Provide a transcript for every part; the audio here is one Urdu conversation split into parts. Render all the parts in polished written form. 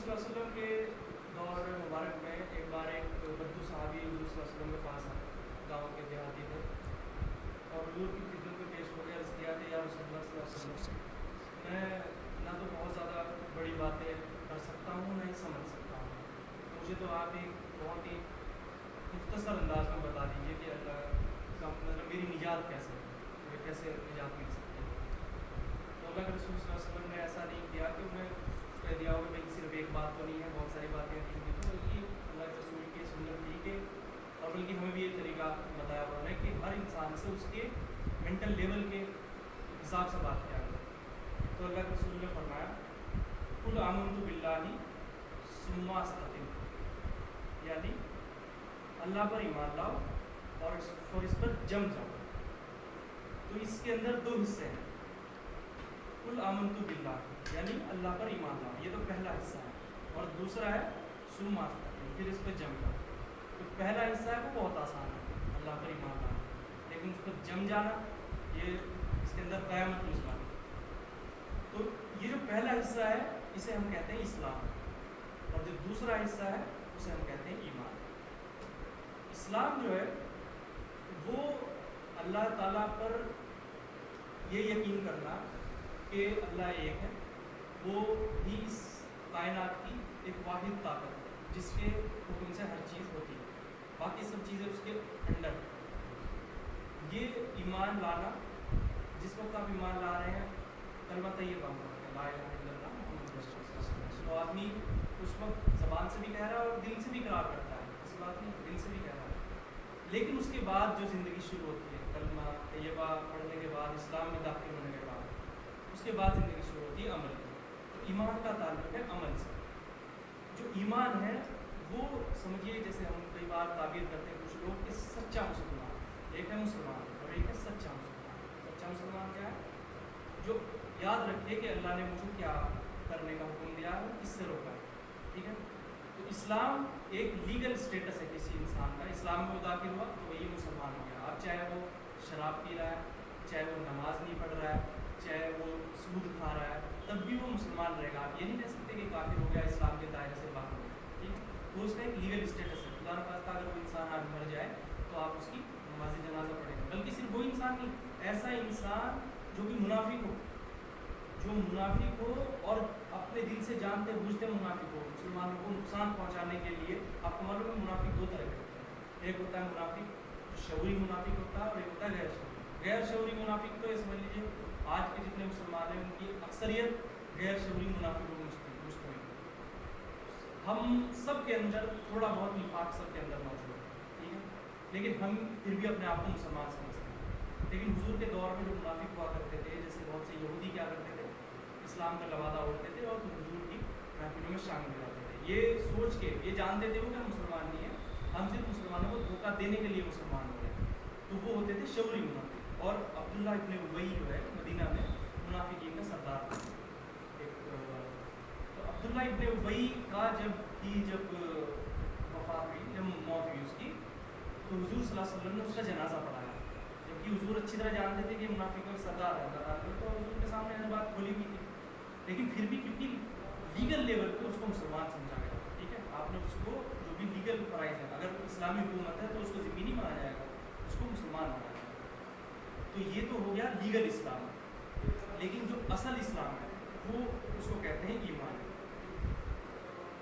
صلی اللہ علیہ وسلم کے دور مبارک میں ایک بار ایک بدو صحابی حضور صلی اللہ علیہ وسلم کے پاس آئے، گاؤں کے دیہاتی تھے، اور حضور کی خدمت میں پیش ہو گیا، عرض کیا کہ یا رسول اللہ صلی اللہ علیہ وسلم، میں نہ تو بہت زیادہ بڑی باتیں کر سکتا ہوں، نہ ہی سمجھ سکتا ہوں، مجھے تو آپ ایک بہت ہی مختصر انداز میں بتا دیجیے کہ اللہ کا مطلب میری نجات کیسے ہے، مجھے کیسے نجات مل سکتی ہے۔ تو اللہ کے رسول صلی اللہ علیہ وسلم نے ایسا نہیں کیا کہ انہیں کہہ دیا ہو کہ بھائی صرف ایک بات تو نہیں ہے، بہت ساری باتیں تھیں، تو بلکہ اللہ کے رسول کی سنت تھی کہ، اور بلکہ ہمیں بھی یہ طریقہ بتایا انہوں نے کہ ہر انسان سے اس کے مینٹل لیول کے حساب سے بات کیا جائے۔ تو اللہ کے رسول نے فرمایا قل آمنت باللہ ثم استقم، یعنی اللہ پر ایمان لاؤ اور اس پر جم جاؤ۔ تو اس کے اندر دو حصے ہیں، قل آمنت باللہ یعنی اللہ پر ایمان لاؤ، یہ تو پہلا حصہ ہے، اور دوسرا ہے ثم استقم، پھر اس پر جم جاؤ۔ تو پہلا حصہ ہے وہ بہت آسان ہے، اللہ پر ایمان لانا، لیکن اس پر جم جانا یہ اس کے اندر قیامت مسلم۔ تو یہ جو پہلا حصہ ہے اسے ہم کہتے ہیں اسلام، اور جو دوسرا حصہ ہے اسے ہم کہتے ہیں ایمان۔ اسلام جو ہے وہ اللہ تعالیٰ پر یہ یقین کرنا کہ اللہ ایک ہے، وہ ہی اس کائنات کی ایک واحد طاقت ہے جس کے حکم سے ہر چیز ہوتی ہے، باقی سب چیزیں اس کے انڈر۔ یہ ایمان لانا، جس وقت آپ ایمان لا رہے ہیں کلمہ طیبہ لا الہ الا اللہ محمد رسول اللہ صلی اللہ علیہ وسلم، تو آدمی اس وقت زبان سے بھی کہہ رہا ہے اور دل سے بھی اقرار کرتا ہے، ایسی بات نہیں، دل سے بھی کہہ رہا ہے، لیکن اس کے بعد جو زندگی شروع ہوتی ہے کلمہ طیبہ پڑھنے کے بعد، اسلام میں داخل ہونے کے بعد، اس کے بعد زندگی شروع ہوتی ہے عمل کی۔ تو ایمان کا تعلق ہے عمل سے۔ جو ایمان ہے وہ سمجھیے جیسے ہم کئی بار تعبیر کرتے ہیں کچھ لوگ کہ سچا مسلمان، ایک ہے مسلمان اور ایک ہے سچا مسلمان۔ سچا مسلمان کیا ہے؟ جو یاد رکھے کہ اللہ نے مجھے کیا کرنے کا حکم دیا ہے، کس سے روکا ہے، ٹھیک ہے۔ تو اسلام ایک لیگل اسٹیٹس ہے کسی انسان کا، اسلام میں وہ داخل ہوا تو وہی مسلمان ہو گیا۔ اب چاہے وہ شراب پی رہا ہے، چاہے وہ نماز نہیں پڑھ رہا ہے، چاہے وہ سود کھا رہا ہے، تب بھی وہ مسلمان رہے گا۔ آپ یہ نہیں کہہ سکتے کہ کافر ہو گیا، اسلام کے دائرے سے باہر ہو گیا، ٹھیک ہے۔ وہ اس کا ایک لیگل اسٹیٹس ہے۔ خدا نخواستہ اگر وہ انسان آج مر جائے تو آپ اس کی نماز جنازہ پڑھیں گے، بلکہ صرف وہ انسان نہیں، ایسا انسان جو بھی منافق ہو، جو منافق ہو اور اپنے دل سے جانتے بوجھتے منافق ہو، مسلمانوں کو نقصان پہنچانے کے لیے۔ آپ کو معلوم ہے منافق دو طرح کے ہوتے ہیں، ایک ہوتا ہے منافق جو شعوری منافق ہوتا ہے، اور ایک ہوتا ہے غیر شعوری۔ غیر شعوری منافق تو یہ سمجھ لیجیے آج کے جتنے مسلمان ہیں ان کی اکثریت غیر شعوری منافقوں میں مشتمل ہے۔ ہم سب کے اندر تھوڑا بہت نفاق سب کے اندر موجود ہے، ٹھیک ہے، لیکن ہم پھر بھی اپنے آپ کو مسلمان سمجھتے ہیں۔ لیکن حضور کے دور میں جو منافق ہوا کرتے تھے، جیسے بہت سے یہودی کیا کرتے تھے، اسلام کا لبادہ اوڑھتے تھے اور حضور کی محفلوں میں شامل ہو جاتے تھے، یہ سوچ کے، یہ جانتے تھے وہ کہ ہم مسلمان نہیں ہیں، ہم صرف مسلمانوں کو دھوکہ دینے کے لیے مسلمان ہو رہے ہیں۔ تو وہ ہوتے تھے شعوری منافق۔ اور عبداللہ ابن ابی جو ہے مدینہ میں منافقین کا سردار تھا۔ تو عبداللہ ابن ابی کا جب وفات ہوئی، جب موت ہوئی اس کی، تو حضور صلی اللہ علیہ وسلم نے اس کا جنازہ پڑھایا، جبکہ حضور اچھی طرح جانتے تھے کہ منافقوں کا سردار ہے، تو حضور کے سامنے ہر بات کھولی ہوئی تھی، لیکن پھر بھی کیونکہ لیگل لیول پہ اس کو مسلمان سمجھا گیا، ٹھیک ہے۔ آپ نے اس کو جو بھی لیگل فرائض ہے، اگر اسلامی حکومت ہے تو اس کو ذمہ نہیں مانا جائے گا، اس کو مسلمان مانا جائے گا۔ تو یہ تو ہو گیا لیگل اسلام، لیکن جو اصل اسلام ہے وہ اس کو کہتے ہیں ایمان۔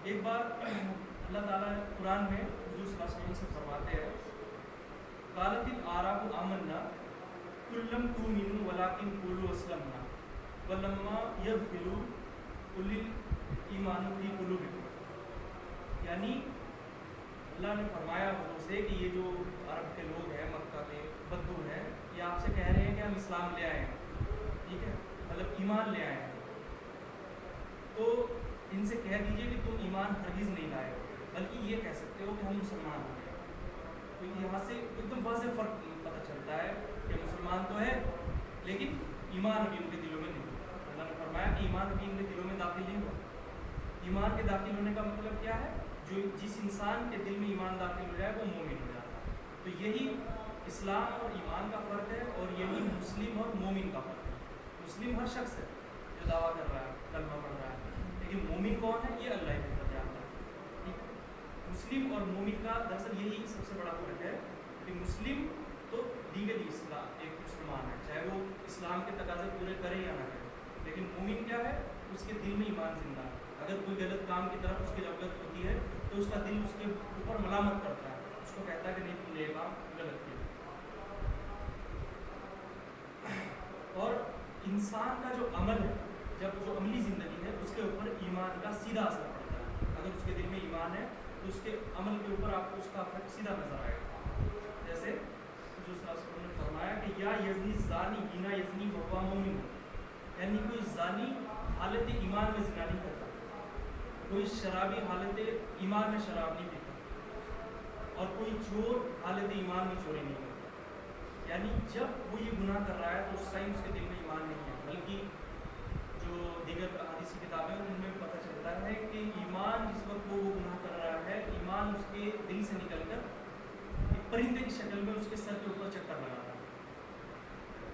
ایک بار اللہ تعالیٰ قرآن میں حضور صلی اللہ علیہ وسلم سے فرماتے ہیں قالت الاعراب آمنا قل لم تؤمنوا ولکن قولوا اسلمنا ولما يدخل اولي الایمان فی قلوبکم، یعنی اللہ نے فرمایا حضور سے کہ یہ جو عرب کے لوگ ہیں، مکہ کے بدو ہیں، یہ آپ سے کہہ رہے ہیں کہ ہم اسلام لے آئے ہیں، ٹھیک ہے، مطلب ایمان لے آئے ہیں، تو ان سے کہہ دیجئے کہ تم ایمان ہرگز نہیں لائے ہو، بلکہ یہ کہہ سکتے ہو کہ ہم مسلمان ہو گئے۔ تو یہاں سے ایک دم واضح فرق پتہ چلتا ہے کہ مسلمان تو ہے لیکن ایمان ابھی ان کے دلوں میں نہیں۔ اللہ نے فرمایا کہ ایمان ابھی ان کے دلوں میں داخل نہیں ہوا۔ ایمان کے داخل ہونے کا مطلب کیا ہے؟ جو جس انسان کے دل میں ایمان داخل ہو جائے وہ مومن ہو جاتا ہے۔ تو یہی اسلام اور ایمان کا فرق ہے، اور یہی مسلم اور مومن کا فرق ہے۔ مسلم ہر شخص ہے جو دعویٰ کر رہا ہے، کلمہ پڑھ رہا ہے، لیکن مومن کون ہے؟ یہ اللہ کی طرف مسلم اور مومن کا دراصل یہی سب سے بڑا فرق ہے کہ مسلم تو دیگر اسلام ایک مسلمان ہے، چاہے وہ اسلام کے تقاضے پورے کرے یا نہ کرے، لیکن مومن کیا ہے؟ اس کے دل میں ایمان زندہ ہے۔ اگر کوئی غلط کام کی طرف اس کی رغبت ہوتی ہے تو اس کا دل اس کے اوپر ملامت کرتا ہے، اس کو کہتا ہے کہ نہیں تم نے یہ کام غلط کیا۔ اور انسان کا جو عمل ہے، جب جو عملی زندگی ہے اس کے اوپر ایمان کا سیدھا اثر پڑتا ہے۔ اگر اس کے دل میں ایمان ہے تو اس کے عمل کے اوپر آپ کو اس کا فرق سیدھا نظر آئے گا۔ جیسے حضور صلی اللہ علیہ وسلم نے فرمایا کہ یا یزنی زانی حین یزنی وہو مومن، یعنی کوئی زانی حالت ایمان میں زنا نہیں کرتا، کوئی شرابی حالت ایمان میں شراب نہیں پیتا، اور کوئی چور حالت ایمان میں چوری نہیں کرتا۔ یعنی جب وہ یہ گناہ کر رہا ہے تو اس ٹائم اس کے دل میں ایمان نہیں ہے، بلکہ جو دیگر حدیثی کتابیں ہیں ان میں پتہ چلتا ہے کہ ایمان جس وقت وہ گناہ کر رہا ہے، ایمان اس کے دل سے نکل کر ایک پرندے کی شکل میں اس کے سر کے اوپر چکر لگا رہا ہے،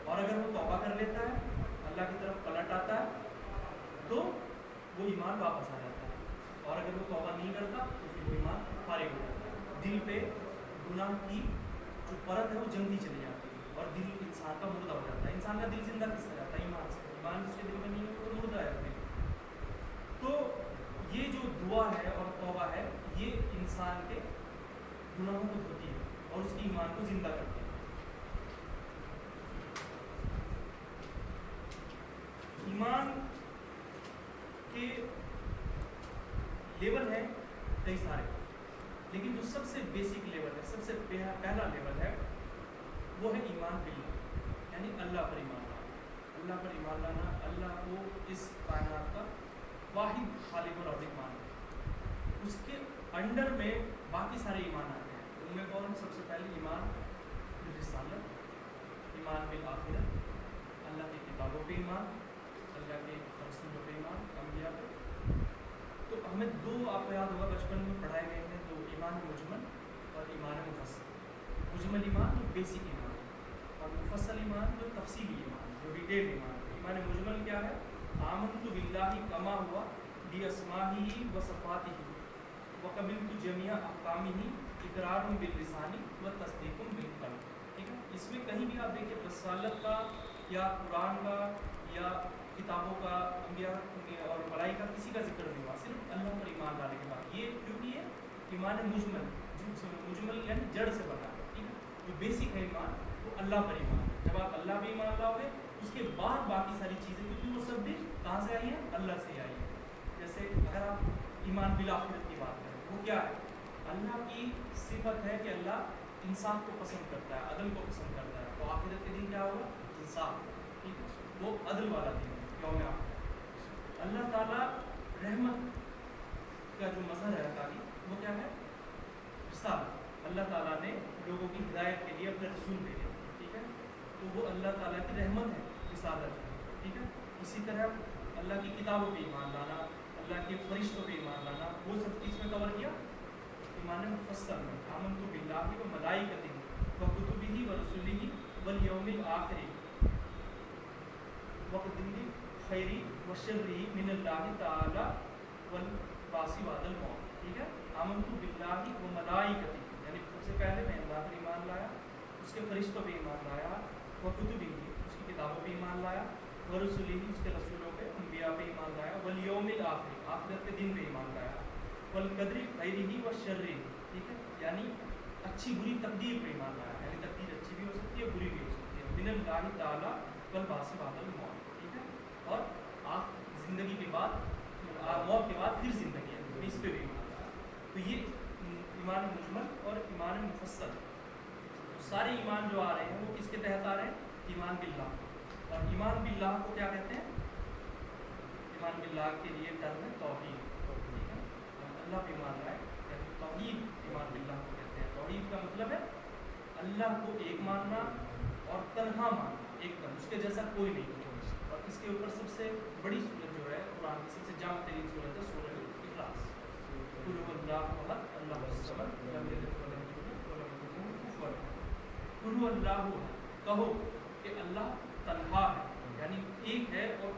اور اگر وہ توبہ کر لیتا ہے، اللہ کی طرف پلٹ آتا ہے تو وہ ایمان واپس آ جاتا ہے، اور اگر وہ توبہ نہیں کرتا تو پھر وہ ایمان فارغ ہو جاتا ہے۔ دل پہ گناہ کی جو پرت ہے وہ جمتی چلی جاتی ہے اور دل انسان کا مردہ ہو جاتا ہے۔ انسان کا دل زندہ کس سے رہتا ہے؟ ایمان سے۔ ایمان جس کے دل میں نہیں ہے وہ مردہ ہے۔ تو یہ جو دعا ہے اور توبہ ہے یہ انسان کے گناہوں کو دھوتی ہے اور اس کی ایمان کو زندہ کرتی ہے۔ ایمان کے لیول ہیں کئی سارے، لیکن جو سب سے بیسک لیول ہے، سب سے پہلا لیول ہے وہ ہے ایمان باللہ، یعنی اللہ پر ایمان لانا۔ اللہ پر ایمان لانا، اللہ کو اس کائنات کا واحد خالق و رازق ماننا۔ اس کے انڈر میں باقی سارے ایمان آتے ہیں، ان میں کون؟ سب سے پہلے ایمان بالرسالت، ایمان بالآخرت، اللہ کی کتابوں پہ ایمان، اللہ کے رسولوں پہ ایمان، انبیاء پہ۔ تو ہمیں دو آپ کو یاد ہوگا بچپن میں پڑھائے گئے ہیں، دو، ایمان مجمل اور ایمان مفصل۔ مجمل ایمان جو بیسک ایمان ہے، اور مفصل ایمان جو تفصیلی ایمان، جو ڈیٹیل ایمان ہے۔ ایمان مجمل کیا ہے؟ آمنت باللہ کما ہوا باسمائہ و صفاتہ وقبلت جمیع احکامہ اقرار باللسان و تصدیق بالقلب۔ ٹھیک ہے، اس میں کہیں بھی آپ دیکھیں رسالت کا یا قرآن کا یا کتابوں کا، انبیاء اور ملائکہ کا کسی کا ذکر نہیں ہوا، صرف اللہ پر ایمان لانے کے بعد۔ یہ کیونکہ یہ ایمان مجمل، مجمل یعنی جڑ سے بنا ہے۔ ٹھیک ہے، جو بیسک ہے ایمان وہ اللہ پر ایمان ہے۔ جب آپ اللہ پہ ایمان لاؤ گے اس کے بعد باقی ساری چیزیں، کیونکہ وہ سب بھی کہاں سے آئی ہیں؟ اللہ سے آئی ہیں۔ جیسے اگر آپ ایمان بالآخرت کی بات کریں، وہ کیا ہے؟ اللہ کی صفت ہے کہ اللہ انصاف کو پسند کرتا ہے، عدل کو پسند کرتا ہے، تو آخرت کے دن کیا ہوگا؟ انصاف۔ ٹھیک ہے، وہ عدل والا دن ہے، یوم آخرت۔ اللہ تعالیٰ رحمت کا جو مظہر ہے تعلیم وہ کیا ہے؟ رسالت۔ اللہ تعالیٰ نے لوگوں کی ہدایت کے لیے اپنے رسول بھیجے۔ ٹھیک ہے، تو وہ اللہ تعالیٰ کی رحمت ہے، رسالت ہے۔ ٹھیک ہے، اسی طرح اللہ کی کتابوں پہ ایمان لانا، اللہ کے فرشتوں پہ ایمان لانا، وہ سب چیز میں کور کیا ایمان مفصل میں۔ آمنت باللہ و ملائکتہ و کتبہ و رسلہ والیوم الآخر وقدر خیری و شرری من اللہ تعالی والبعث بعد الموت۔ ٹھیک ہے، آمنت باللہ و ملائکتہ، یعنی سب سے پہلے میں اللہ پر ایمان لایا، اس کے فرشتوں پہ ایمان لایا، و کتبہ اس کی کتابوں پہ ایمان لایا، و رسلہ اس کے رسولوں پہ، انبیاء پہ ایمان لایا، والیوم الآخر آخرت کے دن پہ ایمان لایا، والقدر خیرہ و شرہ، ٹھیک ہے، یعنی اچھی بری تقدیر پہ ایمان لایا، یعنی تقدیر اچھی بھی ہو سکتی ہے بری بھی ہو سکتی ہے، من اللہ تعالی والبعث بعد الموت۔ ٹھیک ہے، اور زندگی کے بعد، موت کے بعد پھر زندگی ہے، اس پہ بھی ایمان لایا۔ تو یہ ایمان مجمل اور ایمان مفصل۔ سارے ایمان جو آ رہے ہیں وہ کس کے تحت آ رہے ہیں؟ ایمان باللہ۔ اور ایمان باللہ کو کیا کہتے ہیں؟ ایمان باللہ کے لیے ٹرم ہے توحید۔ ٹھیک ہے، اللہ پہ ایمان لائے یعنی توحید، ایمان باللہ کو کہتے ہیں۔ توحید کا مطلب ہے اللہ کو ایک ماننا اور تنہا ماننا، ایک دم، اس کے جیسا کوئی نہیں۔ اور اس کے اوپر سب سے بڑی سورت جو ہے قرآن کی سب سے جامع ترین سورت ہے سورۃ الاخلاص۔ قل هو اللہ احد اللہ الصمد لم یلد ولم یولد ولم یکن لہ کفوا احد۔ قل هو اللہ احد، کہو کہ اللہ تنہا ہے، یعنی ایک ہے اور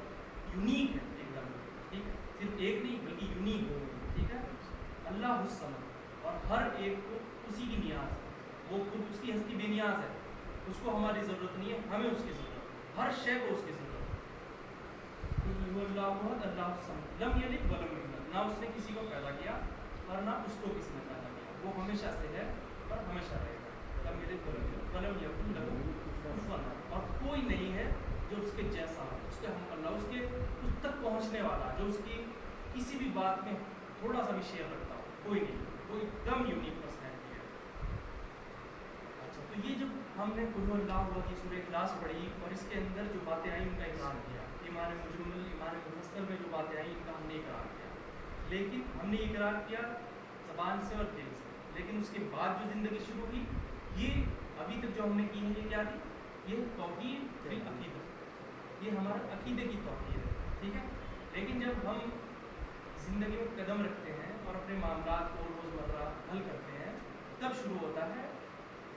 یونیک ہے ایک دم۔ ٹھیک ہے، صرف ایک نہیں بلکہ یونیک۔ ٹھیک ہے، اللہ الصمد، اور ہر ایک کو اسی کی نیاز ہے. وہ خود اس کی ہستی بے نیاز ہے, اس کو ہماری ضرورت نہیں ہے, ہمیں اس کی ضرورت ہے, ہر شے کو اس کی ضرورت ہے. اللہ الصمد لم یلد ولم یولد, نہ اس نے کسی کو پیدا کیا اور نہ اس کو کسی نے پیدا کیا, وہ ہمیشہ سے ہے اور ہمیشہ رہے گا. لم یلد ولم یکن لہ کفوا احد, اور کوئی نہیں ہے جو اس کے جیسا ہو, اس کے ہم اللہ, اس کے اس تک پہنچنے والا, جو اس کی کسی بھی بات میں تھوڑا سا بھی شیئر رکھتا ہو, کوئی نہیں, وہ ایک دم یونیک پرسنالٹی ہے. اچھا, تو یہ جب ہم نے قل اللہ احد کی سورہ اخلاص پڑھی اور اس کے اندر جو باتیں آئیں ان کا اقرار کیا, ایمان مجمل ایمان مفصل میں جو باتیں آئیں ان کا ہم نے اقرار کیا, لیکن ہم نے اقرار کیا زبان سے اور دل سے, لیکن اس کے بعد جو زندگی شروع ہوئی, یہ ابھی تک جو ہم نے کی ہے یہ کیا تھی, یہ توحید فی العقیدہ, یہ ہمارا عقیدے کی توحید ہے, ٹھیک ہے. لیکن جب ہم زندگی میں قدم رکھتے ہیں اور اپنے معاملات کو روزمرہ حل کرتے ہیں, تب شروع ہوتا ہے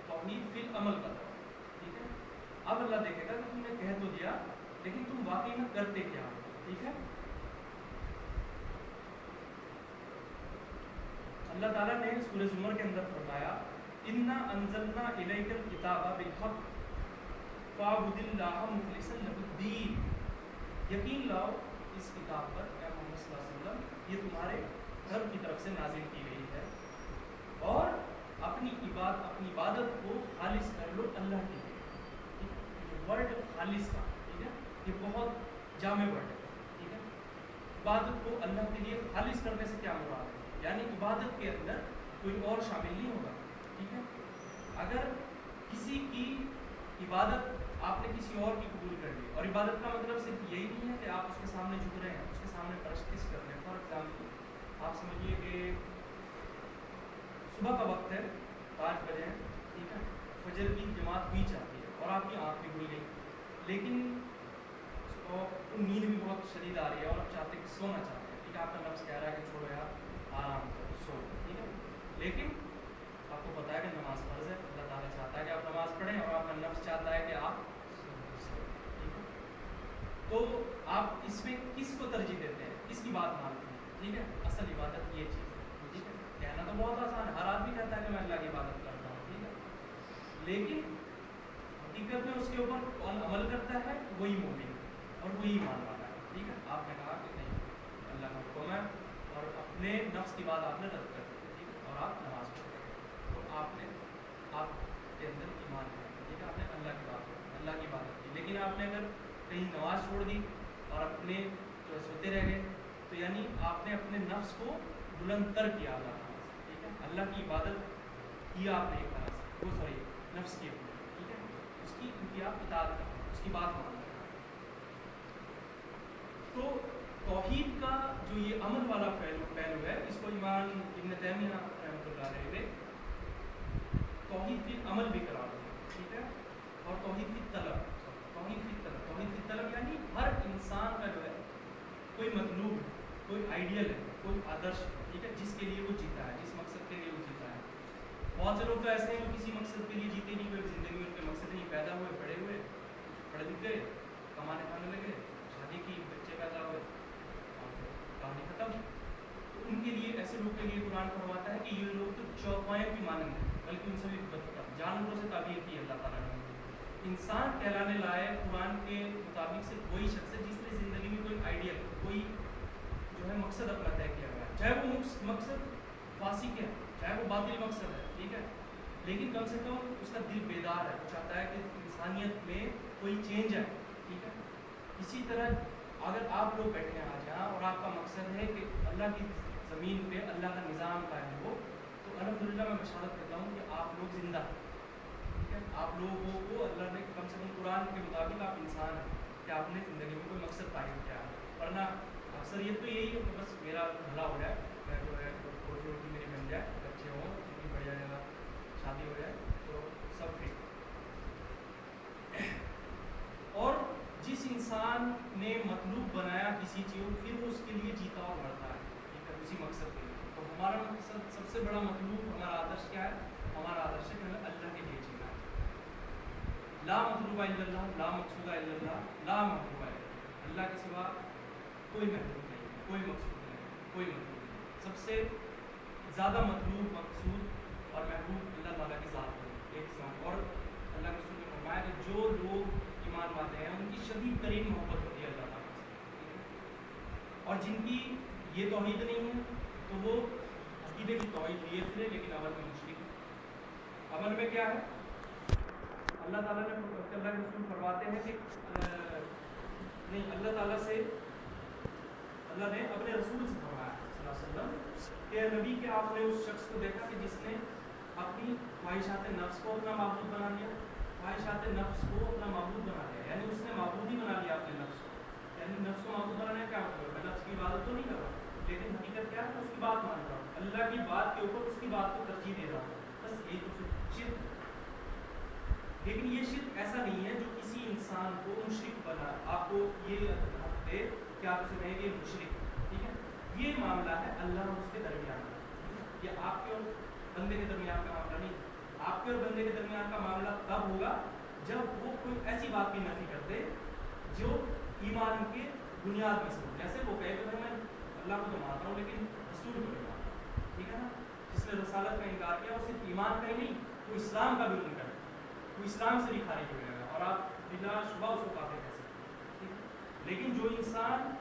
توحید فی العمل کا دور, ٹھیک ہے. اب اللہ دیکھے گا کہ تم نے کہہ تو دیا لیکن تم واقعی میں کرتے کیا ہو, ٹھیک ہے. اللہ تعالیٰ نے سورہ زمر کے اندر فرمایا انا انزلنا الیک الکتاب بالحق فاعبد اللہ مخلصا لہ الدین, یقین لاؤ اس کتاب پر اے محمد صلی اللہ علیہ وسلم, یہ تمہارے رب کی طرف سے نازل کی گئی ہے, اور اپنی عبادت کو خالص کر لو اللہ کے لیے. ورڈ خالص کا, ٹھیک ہے, یہ بہت جامع ورڈ ہے, ٹھیک ہے. عبادت کو اللہ کے لیے خالص کرنے سے کیا مراد ہے, یعنی عبادت کے اندر کوئی اور شامل نہیں ہوگا, ٹھیک ہے. اگر کسی کی عبادت آپ نے کسی اور کی قبول کر لی, اور عبادت کا مطلب صرف یہی نہیں ہے کہ آپ اس کے سامنے جھک رہے ہیں, اس کے سامنے پرستش کر رہے ہیں. فار ایگزامپل آپ سمجھیے کہ صبح کا وقت ہے, 5 بجے ہیں, ٹھیک ہے, فجر کی جماعت ہوئی چاہتی ہے اور آپ کی آنکھ بھی کھل گئی, لیکن نیند بھی بہت شدید آ رہی ہے اور آپ چاہتے ہیں کہ سونا چاہتے ہیں, ٹھیک ہے. آپ کا نفس کہہ رہا ہے کہ چھوڑو یار آرام کرو, سو, ٹھیک ہے. لیکن آپ کو پتا ہے کہ نماز فرض ہے, اللہ تعالیٰ چاہتا ہے کہ آپ نماز پڑھیں, اور آپ کا نفس چاہتا ہے کہ آپ سو, ٹھیک ہے. تو آپ اس میں کس کو ترجیح دیتے ہیں, کس کی بات مانتے ہیں, ٹھیک ہے. اصل عبادت یہ چیز ہے, ٹھیک ہے. کہنا تو بہت آسان ہے, ہر آدمی کہتا ہے کہ میں اللہ کی عبادت کرتا ہوں, ٹھیک ہے, لیکن حقیقت میں اس کے اوپر کون عمل کرتا ہے, وہی مومن اور وہی ایمان والا ہے, ٹھیک ہے. آپ نے کہا کہ نہیں اللہ کا حکم ہے, اور اپنے نفس کی بات آپ نے رد کر دی, ٹھیک ہے, اور آپ نماز پڑھتے ہیں, تو آپ کے اندر ایمان ہے, ٹھیک ہے, آپ نے اللہ کی بات کی, اللہ کی بات کی. لیکن آپ نے اگر کہیں نماز چھوڑ دی اور اپنے جو سوتے رہ گئے, تو یعنی آپ نے اپنے نفس کو بلند تر کیا اللہ تعالیٰ سے, ٹھیک ہے. اللہ کی عبادت کیا آپ نے ایک طرح سے, وہ سوری نفس کی اپنی, ٹھیک ہے, اس کی آپ اطاعت کریں, اس کی بات مانیں. تو توحید کا جو یہ عمل والا پہلو ہے, اس کو امام ابن تیمیہ رحمۃ اللہ علیہ نے توحید کی عمل بھی قرار دیا, ٹھیک ہے. اور توحید کی طلب یعنی ہر انسان کا جو ہے کوئی مطلوب ہے, کوئی آئیڈیل ہے, کوئی آدرش ہے, ٹھیک ہے, جس کے لیے وہ جیتا ہے, جس مقصد کے لیے وہ جیتا ہے. بہت سے لوگ تو ایسے ہیں جو کسی مقصد کے لیے جیتے نہیں, کوئی زندگی میں ان کے مقصد نہیں, پیدا ہوئے, بڑے ہوئے, پڑھے لکھ گئے, کمانے کھانے لگے, شادی کی, بچے پیدا ہوئے, کہانی ختم. تو ان کے لیے, ایسے لوگ کے لیے قرآن فرماتا ہے کہ یہ لوگ تو چوپائیں بھی مانند ہیں, بلکہ ان سے بھی بدتر, جانوروں سے تعبیر کی اللہ تعالیٰ نے. انسان کہلانے لائق قرآن کے مطابق صرف وہی شخص ہے جس نے زندگی میں کوئی آئیڈیل, کوئی جو ہے مقصد اپنا طے کیا ہوا ہے, چاہے وہ مقصد فاسق ہے, چاہے وہ باطل مقصد ہے, ٹھیک ہے, لیکن کم سے کم اس کا دل بیدار ہے, وہ چاہتا ہے کہ انسانیت میں کوئی چینج آئے, ٹھیک ہے. اسی طرح اگر آپ لوگ بیٹھے ہیں آج یہاں اور آپ کا مقصد ہے کہ اللہ کی زمین پہ اللہ کا نظام قائم ہو, تو الحمدللہ میں بشارت کرتا ہوں کہ آپ لوگ زندہ ہیں, ٹھیک ہے. آپ لوگوں کو اللہ نے کم سے کم قرآن کے مطابق آپ انسان ہیں کہ آپ نے زندگی میں کوئی مقصد قائم کیا ہے, ورنہ اکثریت تو یہی ہے کہ بس میرا بھلا ہو جائے, میں جو ہے روٹی روٹی میری بن جائے, بچے ہوں, اتنی بڑھیا جگہ شادی ہو جائے, تو سب ٹھیک. اور جس انسان نے مطلوب بنایا کسی چیز کو, پھر وہ اس کے لیے جیتا اور مرتا ہے, ٹھیک ہے, اسی مقصد کے لیے. تو ہمارا مقصد, سب سے بڑا مطلوب, ہمارا آدرش کیا ہے, ہمارا آدرش ہے کہ ہمیں اللہ کے لیے جینا ہے. لا مطلوب الا اللہ, لا مقصود الا اللہ, لا محبوب الا اللہ, اللہ کے سوا کوئی محبوب نہیں, کوئی مقصود نہیں, کوئی مطلوب نہیں. سب سے زیادہ مطلوب مقصود اور محبوب اللہ تعالیٰ کی ذات ہے ایک انسان. اور اللہ کے رسول نے فرمایا کہ جو لوگ ایمان لاتے ہیں ان کی شدید ترین محبت ہوتی ہے اللہ تعالیٰ سے, اور جن کی یہ توحید نہیں ہے تو وہ عقیدے کی توحید لیے پھرے لیکن عمل میں مشرک ہے. عمل میں کیا ہے؟ اللہ تعالیٰ نے اللہ کے رسول فرماتے ہیں کہ نہیں, اللہ تعالیٰ سے اللہ نے اپنے رسول سے فرمایا صلی اللہ علیہ وسلم کہ نبی کہ آپ نے اس شخص کو دیکھا کہ جس نے اپنی خواہشات نفس کو اپنا معبود بنا لیا, خواہشات نفس کو اپنا معبود بنا لیا, یعنی اس نے معبود ہی بنا لیا اپنے نفس کو. یعنی نفس کو معبود بنانا کیا مطلب ہے؟ میں نفس کی عبادت تو نہیں کر رہا لیکن حقیقت کیا ہے, اس کی بات مان رہا ہوں, اللہ کی بات کے اوپر اس کی بات کو ترجیح دے رہا ہوں, بس یہ تو شرک. لیکن یہ شرک ایسا نہیں ہے جو کسی انسان کو مشرک بنا, آپ کو یہ حق دے کہ آپ اسے کہیں گے مشرک. ٹھیک ہے, یہ معاملہ ہے اللہ اور اس کے درمیان کا, یہ آپ کے اور بندے کے درمیان کا معاملہ نہیں. آپ کے اور بندے کے درمیان کا معاملہ تب ہوگا جب وہ کوئی ایسی بات کی نفی کر دے جو ایمان کے بنیاد میں سے ہو. جیسے وہ کہے کہ میں اللہ کو تو مانتا ہوں لیکن رسول کو نہیں مانتا. ٹھیک ہے نا, جس نے رسالت کا انکار کیا وہ صرف ایمان کا ہی نہیں, وہ اسلام کا بھی انکار ہے, وہ اسلام سے بھی خارج ہو جائے گا اور آپ بلا شبہ اس کو کافر کہہ سکتے ہیں. لیکن جو انسان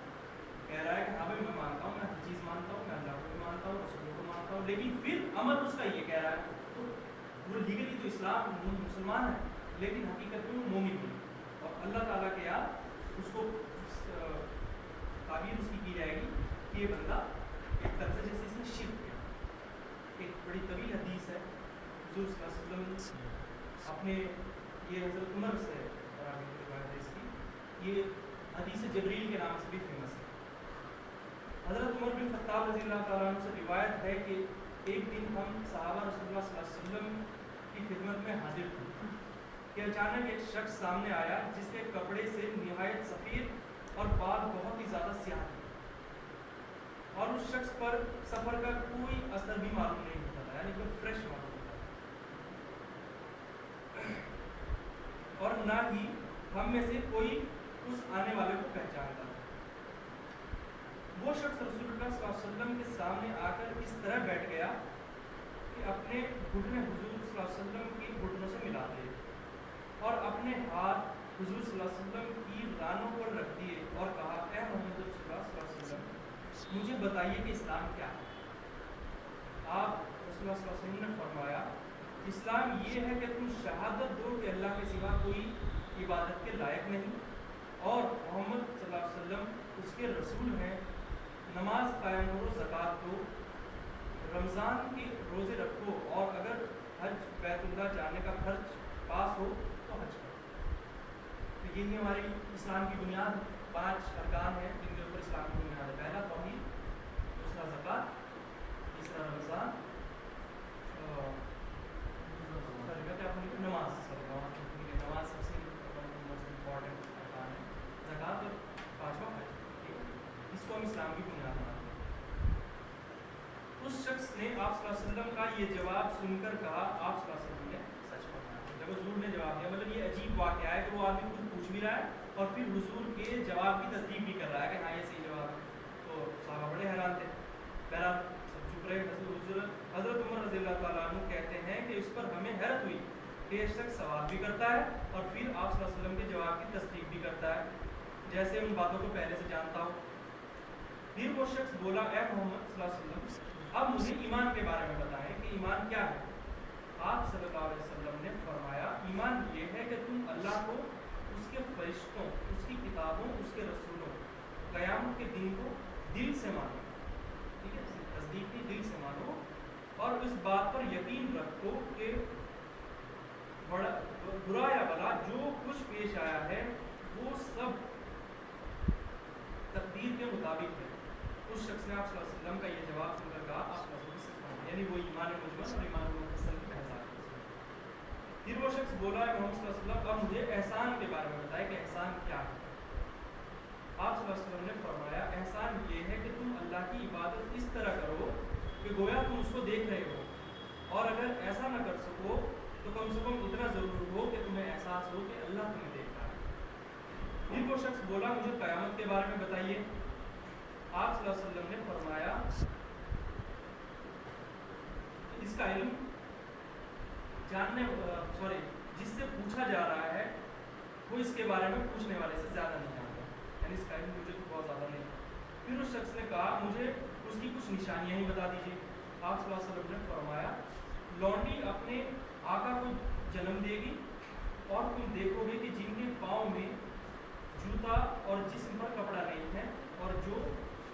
کہہ رہا ہے کہ ہاں بھائی میں مانتا ہوں, میں ہر چیز مانتا ہوں, میں اللہ کو بھی مانتا ہوں, رسول کو مانتا ہوں, لیکن پھر عمل اس کا یہ کہہ رہا ہے, تو وہ لیگلی تو اسلام مسلمان ہے لیکن حقیقت میں وہ مومن نہیں. اور اللہ تعالیٰ کے یہاں اس کو تعبیر اس کی جائے گی کہ یہ بندہ ایک طرح سے جیسے اس نے شرک کیا. ایک بڑی طویل حدیث ہے, حضور صلی اللہ علیہ وسلم اپنے یہ حضرت عمر سے روایت ہے اس کی, یہ حدیث جبریل کے نام سے بھی فیمس ہے. حضرت عمر بن خطاب رضی اللہ تعالیٰ عنہ سے روایت ہے کہ ایک دن ہم صحابہ رسول اللہ صلی اللہ علیہ وسلم کی خدمت میں حاضر تھے کہ اچانک ایک شخص سامنے آیا جس کے کپڑے سے نہایت سفید اور بال بہت ہی زیادہ سیاہ تھے, اور اس شخص پر سفر کا کوئی اثر بھی معلوم نہیں ہوتا تھا, یعنی کوئی فریش معلوم ہوتا تھا, اور نہ ہی ہم میں سے کوئی اس آنے والے کو پہچانتا تھا. وہ شخص رسول اللہ صلی اللہ علیہ وسلم کے سامنے آ کر اس طرح بیٹھ گیا کہ اپنے گھٹنے حضور صلی اللہ علیہ وسلم کی گھٹنوں سے ملا دیے اور اپنے ہاتھ حضور صلی اللہ علیہ وسلم کی رانوں پر رکھ دیے اور کہا, اے محمد رسول اللہ صلی اللہ علیہ وسلم مجھے بتائیے کہ اسلام کیا ہے. آپ رسول اللہ صلی اللہ علیہ وسلم نے فرمایا, اسلام یہ ہے کہ تم شہادت دو کہ اللہ کے سوا کوئی عبادت کے لائق نہیں اور محمد صلی اللہ علیہ وسلم اس کے رسول ہیں, نماز قائم کرو, زکوٰۃ دو, رمضان کے روزے رکھو, اور اگر حج بیت اللہ جانے کا خرچ پاس ہو تو حج کرو. تو یہی ہماری اسلام کی بنیاد 5 ارکان ہیں جن کے اوپر اسلام کی بنیاد ہے. پہلا توحید, دوسرا زکوٰۃ, تیسرا رمضان, نماز سب سے امپورٹنٹ ارکان ہے, زکوٰۃ اور 5واں حج. اس کو ہم اسلام کی بنیاد مانتے ہیں. اس شخص نے آپ صلی اللہ علیہ وسلم کا یہ جواب سن کر کہا, آپ صلی اللہ علیہ وسلم نے سچ فرمایا. جب حضور نے جواب دیا, مطلب یہ عجیب واقعہ ہے کہ وہ آدمی خود پوچھ بھی رہا ہے اور پھر حضور کے جواب کی تصدیق بھی کر رہا ہے کہ ہاں یہ صحیح جواب ہے. تو صحابہ بڑے حیران تھے. بہرحال سب چپ رہے. حضرت عمر رضی اللہ تعالیٰ عنہ کہتے ہیں کہ اس پر ہمیں حیرت ہوئی کہ یہ شخص سوال بھی کرتا ہے اور پھر آپ صلی اللہ علیہ وسلم کے جواب کی تصدیق بھی کرتا ہے, جیسے ان باتوں کو پہلے سے جانتا ہو. پھر وہ شخص بولا, اے محمد صلی اللہ علیہ وسلم اب مجھے ایمان کے بارے میں بتائیں کہ ایمان کیا ہے. آپ صلی اللہ علیہ وسلم نے فرمایا, ایمان یہ ہے کہ تم اللہ کو, اس کے فرشتوں, اس کی کتابوں, اس کے رسولوں, قیامت کے دن کو دل سے مانو. ٹھیک ہے, تصدیق کی دل سے مانو اور اس بات پر یقین رکھو کہ برا یا بھلا جو کچھ پیش آیا ہے وہ سب تقدیر کے مطابق ہے. اس شخص نے آپ صلی اللہ علیہ وسلم کا یہ جواب سن کر کہا, آپ صلی اللہ علیہ وسلم, یعنی وہ ایمان مجمل اور ایمان مفصل کی پہچان. پھر وہ شخص بولا, محمد صلی اللہ علیہ وسلم اب مجھے احسان کے بارے میں بتائے کہ احسان کیا ہے. آپ صلی اللہ علیہ وسلم نے فرمایا, احسان یہ ہے کہ تم اللہ کی عبادت اس طرح کرو کہ گویا تم اس کو دیکھ رہے ہو, اور اگر ایسا نہ کر سکو تو کم سے کم اتنا ضرور ہو کہ تمہیں احساس ہو کہ اللہ تمہیں دیکھ رہا ہے. پھر وہ شخص بولا, مجھے قیامت کے بارے میں بتائیے. آپ صلی اللہ علیہ وسلم نے فرمایا, جس سے پوچھا جا رہا ہے وہ اس کے بارے میں پوچھنے والے سے زیادہ نہیں جانتا، یعنی اس کا علم مجھے تو بہت زیادہ نہیں۔ پھر اس شخص نے کہا مجھے اس کی کچھ نشانیاں ہی بتا دیجیے۔ آپ صلی اللہ علیہ وسلم نے فرمایا لونڈی اپنے آقا کو جنم دے گی اور تم دیکھو گے کہ جن کے پاؤں میں جوتا اور جسم پر کپڑا نہیں ہے اور جو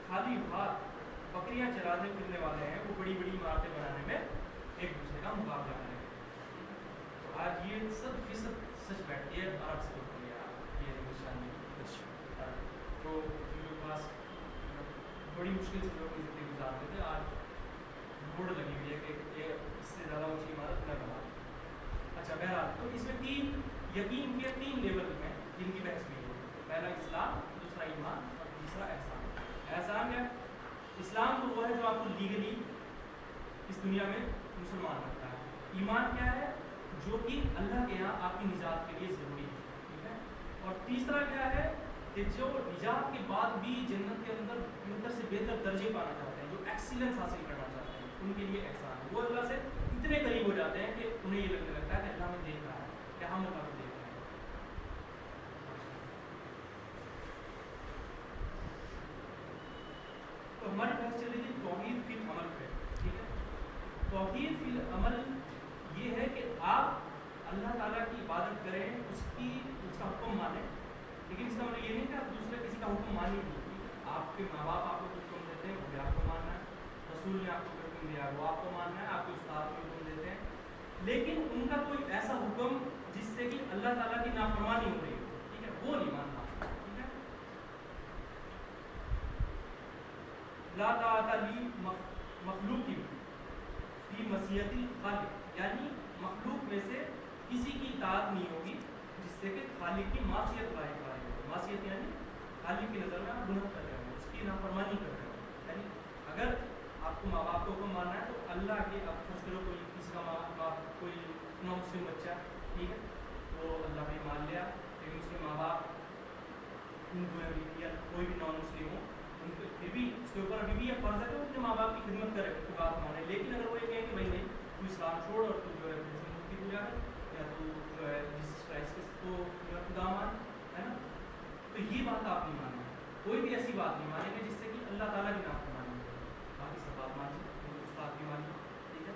خالی ہاتھ بکریاں چرانے پھرنے والے ہیں وہ بڑی بڑی عمارتیں بنانے میں ایک دوسرے کا مقابلہ کریں گے۔ تو آج یہ 100% سچ بیٹھتی ہے عرب سے ہوتی ہے یہ نشانی، تو جن کے پاس بڑی مشکل سے لوگ اپنی زندگی گزارتے تھے، آج بورڈ لگی ہوئی ہے کہ یہ اس سے زیادہ اونچی عمارت نہ بنا۔ اچھا بہرحال تو اس میں یقین کے 3 لیول ہیں جن کی بحث ہوئی ہے، پہلا اسلام، دوسرا ایمان اور تیسرا احسان۔ احسان ہے اسلام تو وہ ہے جو آپ کو لیگلی اس دنیا میں مسلمان رکھتا ہے، ایمان کیا ہے جو کہ اللہ کے یہاں آپ کی نجات کے لیے ضروری ہے، ٹھیک ہے، اور تیسرا کیا ہے کہ جو نجات کے بعد بھی جنت کے اندر بہتر سے بہتر درجے پانا چاہتے ہیں، جو ایکسیلنس حاصل کرنا چاہتے ہیں، ان کے لیے احسان ہے۔ وہ اللہ سے اتنے قریب ہو جاتے ہیں کہ انہیں یہ لگنے لگتا ہے کہ اللہ ہمیں دیکھ رہا ہے، کہ ہم اللہ کو دیکھ رہے ہیں۔ تو ہماری بحث چل رہی تھی توحید فی العمل پہ، ٹھیک ہے۔ توحید فی العمل یہ ہے کہ آپ اللہ تعالیٰ کی عبادت کریں، اس کا حکم مانیں، لیکن اس کا مطلب یہ نہیں کہ آپ دوسرے کسی کا حکم مان ہی نہیں۔ آپ کے ماں باپ آپ کو جو حکم دیتے ہیں وہ بھی آپ کو ماننا ہے، رسول نے آپ کو جو حکم دیا ہے وہ آپ کو ماننا ہے، آپ کے استاد کو حکم دیتے ہیں، لیکن ان کا کوئی ایسا حکم جس سے کہ اللہ تعالیٰ کی نافرمانی ہو رہی ہو، ٹھیک ہے، وہ نہیں ماننا، ٹھیک ہے۔ لا طاعۃ مخلوق فی مشیۃ الخالق، یعنی مخلوق میں سے کسی کی اطاعت نہیں ہوگی جس سے کہ خالق کی معصیت لاحق آئے گی۔ معصیت یعنی خالق کی نظر میں آپ گناہ کر رہے ہو، اس کی نافرمانی کر رہے ہو، یعنی اگر آپ کو ماں باپ کو حکم ماننا ہے تو اللہ کے، اب فرض کرو کوئی کسی کا ماں باپ کوئی نو مسلم بچہ، ٹھیک ہے، تو اللہ نے مان لیا، لیکن اس کے ماں باپ ہندو ہیں یا کوئی بھی نان مسلم ہو، ان کو پھر بھی اس کے اوپر ابھی بھی یہ فرض ہے کہ وہ اپنے ماں باپ کی خدمت کرے، اس کی بات مانے، لیکن اگر وہ یہ کہیں کہ بھائی نہیں تو اسلام چھوڑ اور تو جو ہے مورتی پوجا کر، یا تو جو ہے جیسس کرائسٹ کو خدا مان، ہے نا، تو یہ بات آپ نہیں مانیں، کوئی بھی ایسی بات نہیں مانیں گے جس سے کہ اللہ تعالیٰ کی نافرمانی ہو، باقی سب بات مان لی، استاد کی مان لی، ٹھیک ہے۔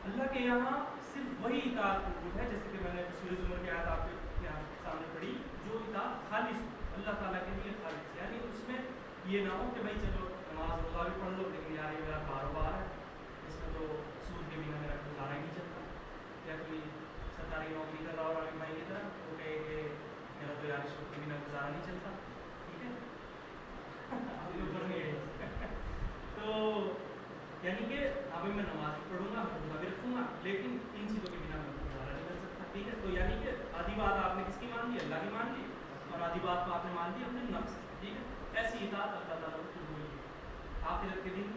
اللہ کے یہاں صرف وہی اطاعت قبول ہے، جیسے کہ میں نے سورہ زمر کی آیت آپ کے یہاں سامنے پڑھی، جو اطاعت خالص اللہ تعالیٰ کے لیے خالص، یعنی اس میں یہ نہ ہو کہ بھائی چلو نماز روزہ بھی پڑھ لو لیکن یار یہ میرا کاروبار ہے، اس میں تو سود کے بنا میرا گزارا ہی نہیں چلتا، یا کوئی سرکاری نوکری کر رہا اور ابھی میں کی طرح وہ کہے کہ میرا تو یار رشوت کے بنا گزارا نہیں چلتا، ٹھیک ہے، ابھی اوپر نہیں ہے تو یعنی کہ ابھی میں نماز بھی پڑھوں گا، میں روزہ بھی رکھوں گا، لیکن ان چیزوں کے بنا میں گزارا نہیں کر سکتا، ٹھیک ہے۔ تو یعنی کہ آدھی بات آپ نے کس کی مان لی؟ اللہ کی مان لی، اور آدھی بات کو آپ نے مان لی اپنے نفس، ٹھیک ہے۔ ایسی اطاعت اللہ تعالیٰ کو قبول ہے، آخرت کے دن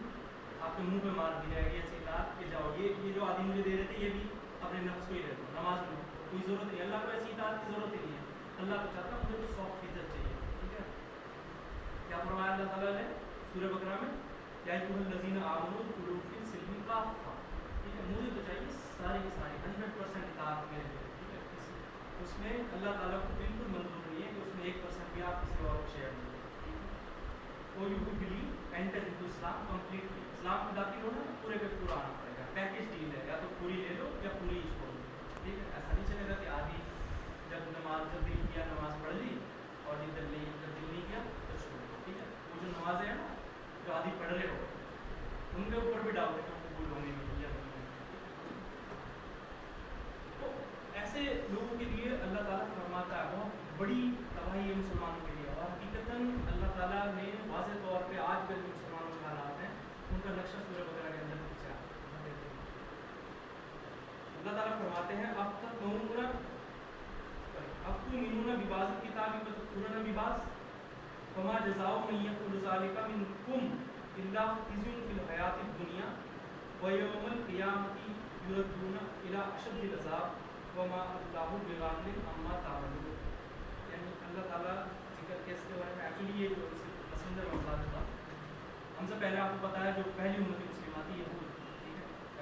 آپ کے منہ پہ مار دی جائے گی ایسی اطاعت کہ جاؤ یہ جو آدمی مجھے دے رہے تھے یہ بھی اپنے نفس کو ہی دے دو، نماز میں کوئی ضرورت نہیں، اللہ کو ایسی اطاعت کی ضرورت ہی نہیں ہے، اللہ کو چاہتا مجھے تو 100% چاہیے، ٹھیک ہے۔ کیا فرمایا اللہ تعالیٰ نے سورہ بقرہ میں؟ یا ایھا الذین آمنوا ادخلوا فی السلم کافہ، ٹھیک ہے، مجھے تو چاہیے ساری کی ساری 100% اطاعت میرے لیے، ٹھیک ہے۔ اس میں اللہ تعالیٰ کو بالکل منظور نہیں ہے کہ اس میں 1% بھی آپ کسی اور کو شیئر نہیں کریں، ٹھیک ہے۔ اور you believe enter into Islam completely, اسلام میں داخل ہونا ہے پورے کا پورا آنا پڑے گا، پیکیج ڈیل ہے، یا تو پوری لے لو یا پوری ہی چھوڑ دو، ٹھیک ہے۔ ایسا نہیں چلے گا کہ آدھی جب دل کیا نماز پڑھ لی اور جب دل نہیں کیا تو چھوڑ دو، ٹھیک ہے۔ وہ جو نمازیں ہیں نا جو آدھی پڑھ رہے ہو ان کے اوپر بھی ڈاؤٹ ہے کہ قبول ہوں گے یا نہیں ہوں گے۔ تو ایسے لوگوں کے لیے اللہ تعالیٰ فرماتا ہے بہت بڑی تباہی ہے مسلمانوں کے لیے، اور حقیقتاً اللہ تعالیٰ نے واضح طور پہ آج کل جو مسلمانوں کے حالات ہیں ان کا نقشہ سورہ بقرہ کے اندر کھینچا ہے۔ اللہ تعالیٰ فرماتے ہیں اب تؤمنون ببعض الکتاب وتکفرون ببعض فما جزاء من یفعل ذلک منکم الا خزي فی الحیاۃ الدنیا ویوم القیامۃ یردون الی اشد العذاب وما اللہ بغافل عما تعملون۔ یعنی اللہ تعالیٰ ذکر کیس کے بارے میں ایکچولی یہ جو پسندر معاملات تھا ہم سے پہلے آپ کو پتہ ہے جو پہلی امت مسلمہ تھی یہود، ٹھیک ہے،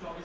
24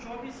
24